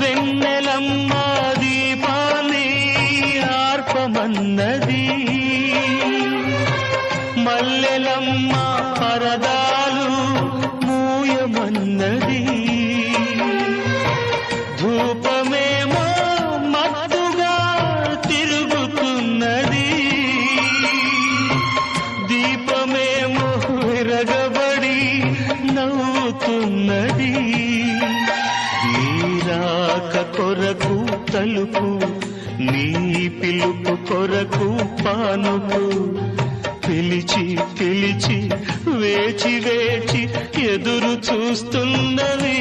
వెన్నెలమ్మ దీపాన్ని ఆర్పమన్నది, మల్లెలమ్మ పరదాలు మూయమన్నది, ధూపమేమో మత్తుగా తిరుగుతున్నది, దీపమేమో విరగబడి నవ్వుతున్నది. నీరాక కొరకు తలుపు, నీ పిలుపు కొరకు పానుపు, పిలిచి పిలిచి వేచి వేచి ఎదురు చూస్తున్నవి.